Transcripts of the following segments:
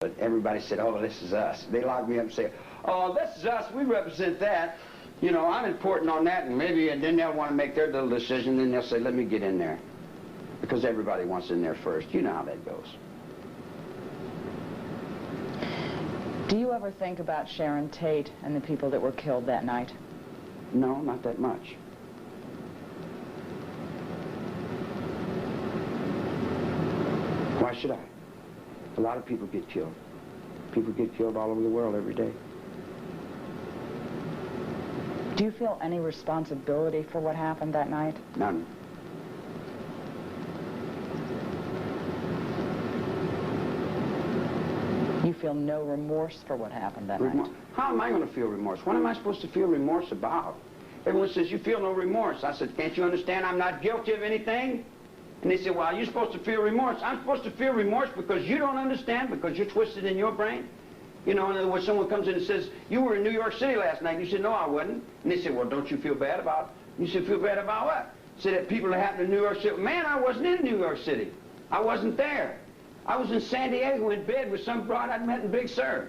But everybody said, oh, this is us. They locked me up and say, oh, this is us, we represent that. You know, I'm important on that, and maybe, and then they'll want to make their little decision, and then they'll say, let me get in there. Because everybody wants in there first. You know how that goes. Do you ever think about Sharon Tate and the people that were killed that night? No, not that much. Why should I? A lot of people get killed. People get killed all over the world every day. Do you feel any responsibility for what happened that night? None. You feel no remorse for what happened that night? How am I going to feel remorse? What am I supposed to feel remorse about? Everyone says, you feel no remorse. I said, can't you understand I'm not guilty of anything? And they said, well, you're supposed to feel remorse. I'm supposed to feel remorse because you don't understand, because you're twisted in your brain? You know, in other words, someone comes in and says, you were in New York City last night. And you said, no, I wasn't. And they said, well, don't you feel bad about it? You said, feel bad about what? Said that people that happened in New York City. Man, I wasn't in New York City. I wasn't there. I was in San Diego in bed with some broad I'd met in Big Sur.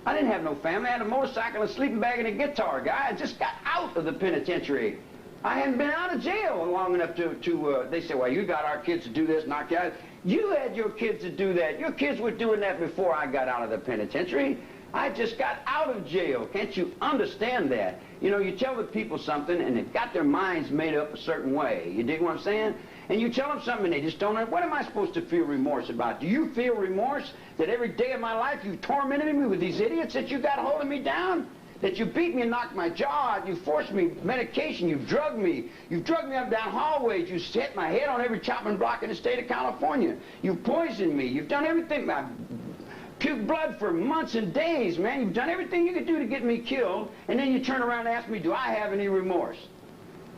I didn't have no family. I had a motorcycle, a sleeping bag, and a guitar, guy. I just got out of the penitentiary. I hadn't been out of jail long enough to they say, well, you got our kids to do this, knock you out. You had your kids to do that. Your kids were doing that before I got out of the penitentiary. I just got out of jail. Can't you understand that? You know, you tell the people something, and they've got their minds made up a certain way. You dig what I'm saying? And you tell them something, and they just don't know. What am I supposed to feel remorse about? Do you feel remorse that every day of my life you tormented me with these idiots that you got holding me down? That you beat me and knocked my jaw out, you forced me medication, you've drugged me up down hallways, you hit my head on every chopping block in the state of California. You poisoned me, you've done everything. I puked blood for months and days, man. You've done everything you could do to get me killed, and then you turn around and ask me, do I have any remorse?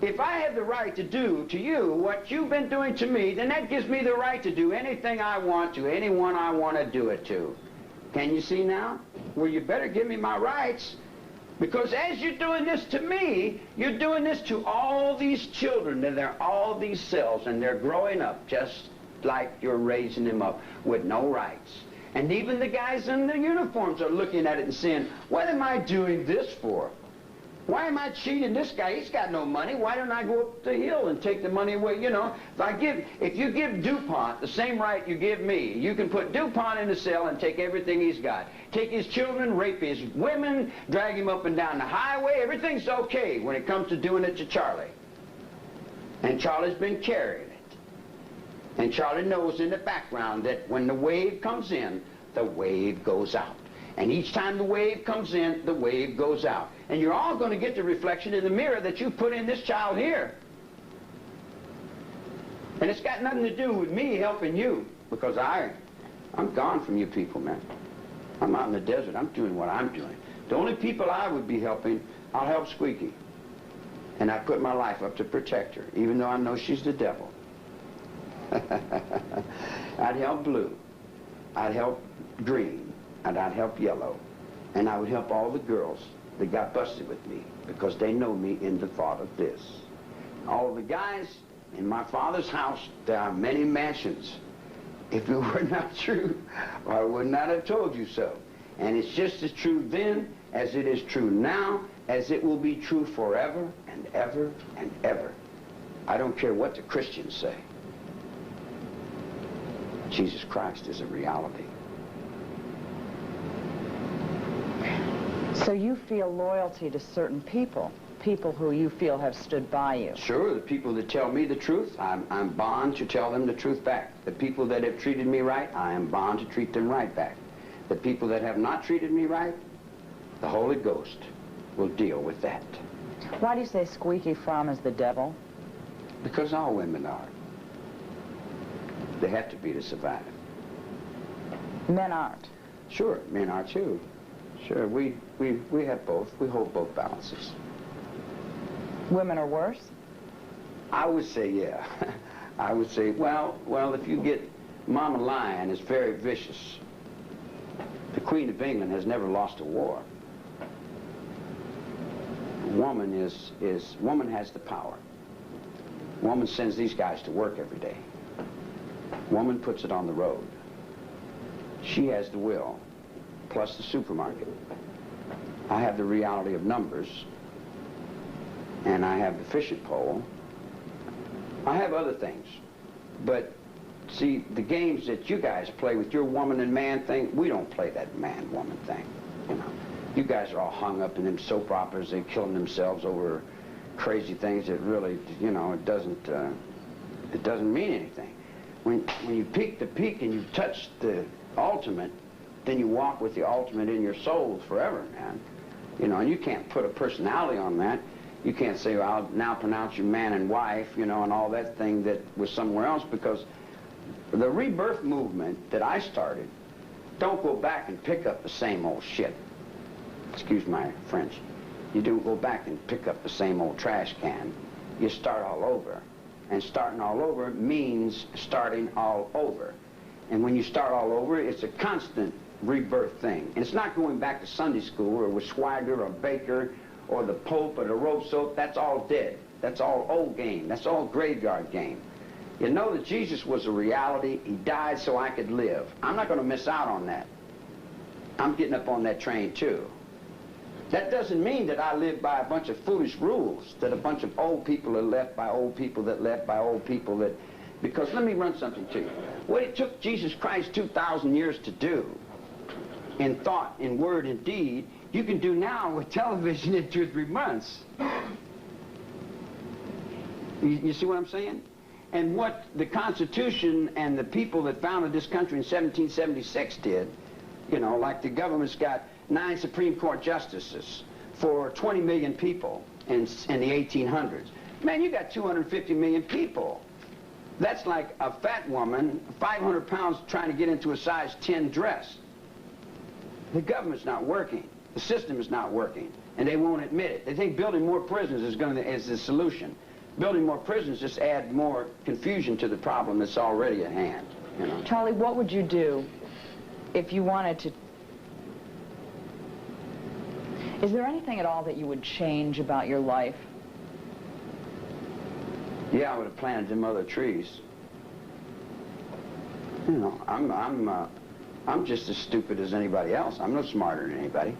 If I have the right to do to you what you've been doing to me, then that gives me the right to do anything I want to, anyone I want to do it to. Can you see now? Well, you better give me my rights. Because as you're doing this to me, you're doing this to all these children, and they're all these cells, and they're growing up just like you're raising them up with no rights. And even the guys in the uniforms are looking at it and saying, what am I doing this for? Why am I cheating this guy? He's got no money. Why don't I go up the hill and take the money away? You know, if you give DuPont the same right you give me, you can put DuPont in the cell and take everything he's got. Take his children, rape his women, drag him up and down the highway. Everything's okay when it comes to doing it to Charlie. And Charlie's been carrying it. And Charlie knows in the background that when the wave comes in, the wave goes out. And each time the wave comes in, the wave goes out. And you're all going to get the reflection in the mirror that you put in this child here. And it's got nothing to do with me helping you, because I'm gone from you people, man. I'm out in the desert. I'm doing what I'm doing. The only people I would be helping, I'll help Squeaky. And I put my life up to protect her, even though I know she's the devil. I'd help Blue. I'd help Green. And I'd help Yellow. And I would help all the girls that got busted with me, because they know me in the thought of this. All of the guys in my father's house, there are many mansions. If it were not true, I would not have told you so. And it's just as true then as it is true now, as it will be true forever and ever and ever. I don't care what the Christians say. Jesus Christ is a reality. So you feel loyalty to certain people, people who you feel have stood by you? Sure, the people that tell me the truth, I'm bound to tell them the truth back. The people that have treated me right, I am bound to treat them right back. The people that have not treated me right, the Holy Ghost will deal with that. Why do you say Squeaky Fromm is the devil? Because all women are. They have to be to survive. Men aren't? Sure, men are too. Sure, we have both. We hold both balances. Women are worse? I would say, yeah. I would say, well, if you get Mama Lion is very vicious. The Queen of England has never lost a war. Woman woman has the power. Woman sends these guys to work every day. Woman puts it on the road. She has the will, plus the supermarket. I have the reality of numbers, and I have the fishing pole. I have other things, but see, the games that you guys play with your woman and man thing, we don't play that man-woman thing, you know. You guys are all hung up in them soap operas. They're killing themselves over crazy things that really, you know, it doesn't mean anything. When you peak the peak and you touch the ultimate, then you walk with the ultimate in your soul forever, man. You know, and you can't put a personality on that. You can't say, well, I'll now pronounce you man and wife, you know, and all that thing that was somewhere else, because the rebirth movement that I started, don't go back and pick up the same old shit. Excuse my French. You don't go back and pick up the same old trash can. You start all over. And starting all over means starting all over. And when you start all over, it's a constant rebirth thing. And it's not going back to Sunday school or with Swagger or Baker or the Pope or the rope soap. That's all dead. That's all old game. That's all graveyard game. You know that Jesus was a reality. He died so I could live. I'm not going to miss out on that. I'm getting up on that train too. That doesn't mean that I live by a bunch of foolish rules, that a bunch of old people are left by old people that left by old people that... Because let me run something to you. What it took Jesus Christ 2,000 years to do, in thought, in word, in deed, you can do now with television in 2 or 3 months. You see what I'm saying? And what the Constitution and the people that founded this country in 1776 did, you know, like the government's got 9 Supreme Court justices for 20 million people in the 1800s. Man, you got 250 million people. That's like a fat woman, 500 pounds, trying to get into a size 10 dress. The government's not working. The system is not working, and they won't admit it. They think building more prisons is the solution. Building more prisons just add more confusion to the problem that's already at hand. You know? Charlie, what would you do if you wanted to... Is there anything at all that you would change about your life? Yeah, I would have planted them other trees. You know, I'm just as stupid as anybody else. I'm no smarter than anybody.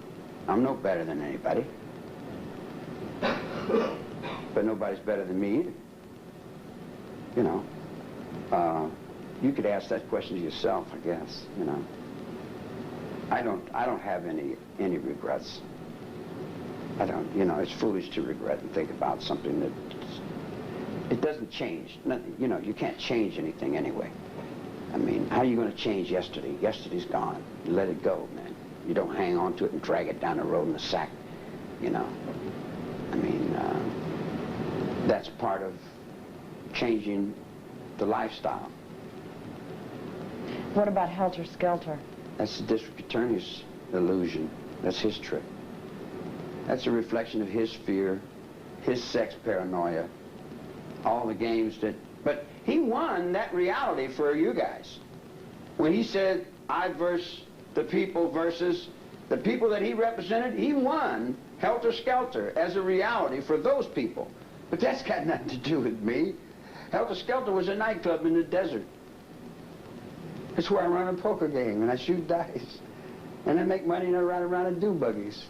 I'm no better than anybody. But nobody's better than me either. You know, you could ask that question to yourself, I guess. You know, I don't have any regrets. I don't. You know, it's foolish to regret and think about something that it doesn't change. Nothing, you know, you can't change anything anyway. I mean, how are you going to change yesterday? Yesterday's gone. You let it go, man. You don't hang on to it and drag it down the road in a sack. You know, I mean. That's part of changing the lifestyle. What about Helter Skelter? That's the district attorney's illusion. That's his trick. That's a reflection of his fear, his sex paranoia, all the games that... But he won that reality for you guys. When he said, I versus the people versus the people that he represented, he won Helter Skelter as a reality for those people. But that's got nothing to do with me. Helter Skelter was a nightclub in the desert. That's where I run a poker game and I shoot dice. And I make money and I ride around in do buggies.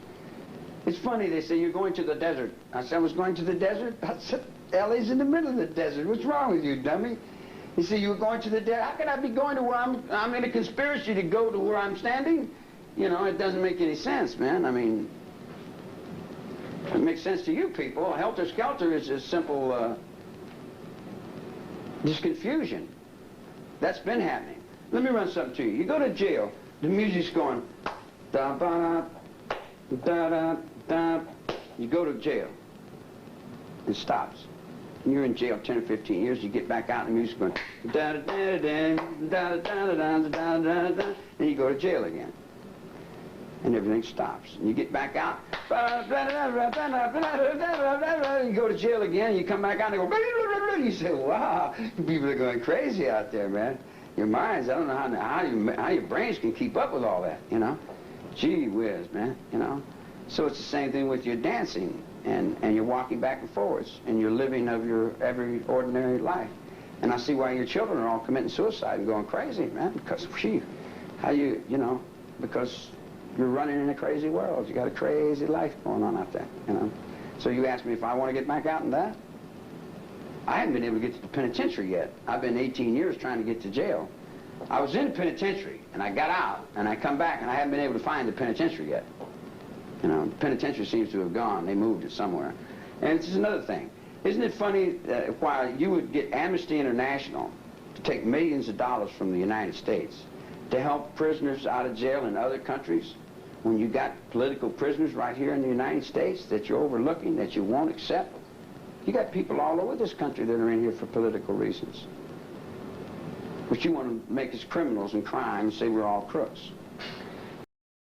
It's funny, they say, you're going to the desert. I said, I was going to the desert? I said, LA's in the middle of the desert. What's wrong with you, dummy? He said, you were going to the desert? How can I be going to where I'm in a conspiracy to go to where I'm standing? You know, it doesn't make any sense, man. I mean... It makes sense to you people. Helter Skelter is a simple, just confusion. That's been happening. Let me run something to you. You go to jail, the music's going, da ba da da da. You go to jail. It stops. And you're in jail 10 or 15 years. You get back out, and the music's going, da da da da da da da da da da. And you go to jail again. And everything stops. And you get back out, you go to jail again, you come back out and go, you say, wow, people are going crazy out there, man. Your minds, I don't know how your brains can keep up with all that, you know. Gee whiz, man, you know. So it's the same thing with your dancing, and you're walking back and forwards, and you're living of your every ordinary life. And I see why your children are all committing suicide and going crazy, man, because, gee, How you know, because you're running in a crazy world. You got a crazy life going on out there, you know. So you ask me if I want to get back out in that? I haven't been able to get to the penitentiary yet. I've been 18 years trying to get to jail. I was in the penitentiary, and I got out, and I come back, and I haven't been able to find the penitentiary yet. You know, the penitentiary seems to have gone. They moved it somewhere. And this is another thing. Isn't it funny that while you would get Amnesty International to take millions of dollars from the United States to help prisoners out of jail in other countries, when you got political prisoners right here in the United States that you're overlooking, that you won't accept, you got people all over this country that are in here for political reasons. But you want to make us criminals and crime and say we're all crooks.